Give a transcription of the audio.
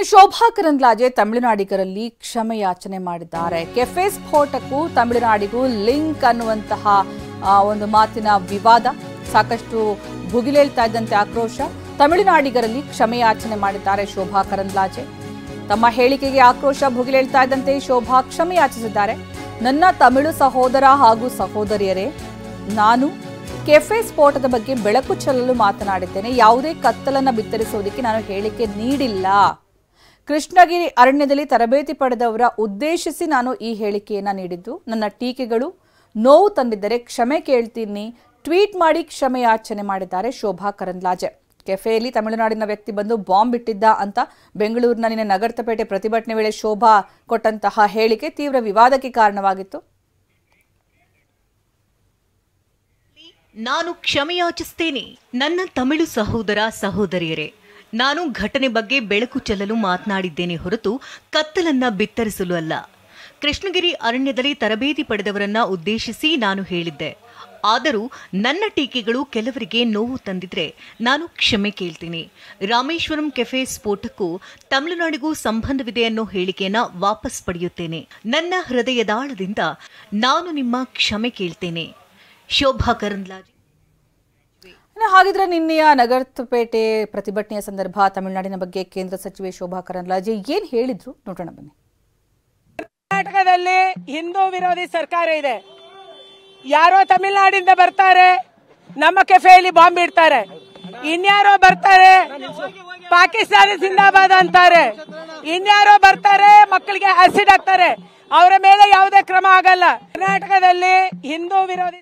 ಶೋಭಾ ಕರಂದ್ಲಾಜೆ ತಮಿಳುನಾಡಿಗರಲ್ಲಿ ಕ್ಷಮೆಯಾಚನೆ ಮಾಡಿದ್ದಾರೆ. Cafe ಸ್ಫೋಟಕ್ಕೂ ತಮಿಳುನಾಡಿಗೂ link ಅನ್ನುವಂತಹ ಒಂದು ಮಾತಿನ ವಿವಾದ ಸಾಕಷ್ಟು ಭುಗಿಲೇಳ್ತಾ ಇದ್ದಂತೆ ಆಕ್ರೋಶ. ತಮಿಳುನಾಡಿಗರಲ್ಲಿ ಕ್ಷಮೆಯಾಚನೆ ಮಾಡಿದ್ದಾರೆ ಶೋಭಾ ಕರಂದ್ಲಾಜೆ. ತಮ್ಮ ಹೇಳಿಕೆಗೆ ಆಕ್ರೋಶ ಭುಗಿಲೇಳ್ತಾ ಇದ್ದಂತೆ ಶೋಭಾ ಕ್ಷಮೆಯಾಚಿಸಿದ್ದಾರೆ. ನನ್ನ ತಮಿಳು ಸಹೋದರ ಹಾಗೂ ಸಹೋದರಿಯರೇ, ನಾನು ಕೆಫೆ ಸ್ಫೋಟದ ಬಗ್ಗೆ ಬೆಳಕು ಚೆಲ್ಲಲು ಮಾತನಾಡಿದ್ದೇನೆ. ಯಾವುದೇ ಕತ್ತಲನ್ನು ಬಿತ್ತರಿಸುವುದಕ್ಕೆ ನಾನು ಹೇಳಿಕೆ ನೀಡಿಲ್ಲ. ಕೃಷ್ಣಗಿರಿ ಅರಣ್ಯದಲ್ಲಿ ತರಬೇತಿ ಪಡೆದವರ ಉದ್ದೇಶಿಸಿ ನಾನು ಈ ಹೇಳಿಕೆಯನ್ನ ನೀಡಿದ್ದು. ನನ್ನ ಟೀಕೆಗಳು ನೋವು ತಂದಿದ್ದರೆ ಕ್ಷಮೆ ಕೇಳ್ತೀನಿ. ಟ್ವೀಟ್ ಮಾಡಿ ಕ್ಷಮೆಯಾಚನೆ ಮಾಡಿದ್ದಾರೆ ಶೋಭಾ ಕರಂದ್ಲಾಜೆ. ಕೆಫೆಯಲ್ಲಿ ತಮಿಳುನಾಡಿನ ವ್ಯಕ್ತಿ ಬಂದು ಬಾಂಬ್ ಇಟ್ಟಿದ್ದ ಅಂತ ಬೆಂಗಳೂರಿನ ನಿನ್ನೆ ನಗರಪೇಟೆ ಪ್ರತಿಭಟನೆ ವೇಳೆ ಶೋಭಾ ಕೊಟ್ಟಂತಹ ಹೇಳಿಕೆ ತೀವ್ರ ವಿವಾದಕ್ಕೆ ಕಾರಣವಾಗಿತ್ತು. ನಾನು ಕ್ಷಮೆಯಾಚಿಸುತ್ತೇನೆ. ನನ್ನ ತಮಿಳು ಸಹೋದರ ಸಹೋದರಿಯರೇ, ನಾನು ಘಟನೆ ಬಗ್ಗೆ ಬೆಳಕು ಚೆಲ್ಲಲು ಮಾತನಾಡಿದ್ದೇನೆ ಹೊರತು ಕತ್ತಲನ್ನ ಬಿತ್ತರಿಸಲು ಅಲ್ಲ. ಕೃಷ್ಣಗಿರಿ ಅರಣ್ಯದಲ್ಲಿ ತರಬೇತಿ ಪಡೆದವರನ್ನ ಉದ್ದೇಶಿಸಿ ನಾನು ಹೇಳಿದ್ದೆ. ಆದರೂ ನನ್ನ ಟೀಕೆಗಳು ಕೆಲವರಿಗೆ ನೋವು ತಂದಿದ್ರೆ ನಾನು ಕ್ಷಮೆ ಕೇಳ್ತೀನಿ. ರಾಮೇಶ್ವರಂ ಕೆಫೆ ಸ್ಫೋಟಕ್ಕೂ ತಮಿಳುನಾಡಿಗೂ ಸಂಬಂಧವಿದೆ ಅನ್ನೋ ಹೇಳಿಕೆಯನ್ನ ವಾಪಸ್ ಪಡೆಯುತ್ತೇನೆ. ನನ್ನ ಹೃದಯದಾಳದಿಂದ ನಾನು ನಿಮ್ಮ ಕ್ಷಮೆ ಕೇಳ್ತೇನೆ. ಶೋಭಾ ಕರಂದ್ಲಾಜೆ. ಹಾಗಿದ್ರೆ ನಿನ್ನೆಯ ನಗರಪೇಟೆ ಪ್ರತಿಭಟನೆಯ ಸಂದರ್ಭ ತಮಿಳುನಾಡಿನ ಬಗ್ಗೆ ಕೇಂದ್ರ ಸಚಿವೆ ಶೋಭಾ ಕರಂದ್ಲಾಜೆ ಏನ್ ಹೇಳಿದ್ರು ನೋಡೋಣ ಬನ್ನಿ. ಕರ್ನಾಟಕದಲ್ಲಿ ಹಿಂದೂ ವಿರೋಧಿ ಸರ್ಕಾರ ಇದೆ. ಯಾರೋ ತಮಿಳುನಾಡಿಂದ ಬರ್ತಾರೆ, ನಮ್ಮ ಕೆಫೆಯಲ್ಲಿ ಬಾಂಬ್ ಇಡ್ತಾರೆ. ಇನ್ಯಾರೋ ಬರ್ತಾರೆ, ಪಾಕಿಸ್ತಾನ ಜಿಂದಾಬಾದ್ ಅಂತಾರೆ. ಇನ್ಯಾರೋ ಬರ್ತಾರೆ, ಮಕ್ಕಳಿಗೆ ಆಸಿಡ್ ಹಾಕ್ತಾರೆ. ಅವರ ಮೇಲೆ ಯಾವುದೇ ಕ್ರಮ ಆಗಲ್ಲ. ಕರ್ನಾಟಕದಲ್ಲಿ ಹಿಂದೂ ವಿರೋಧಿ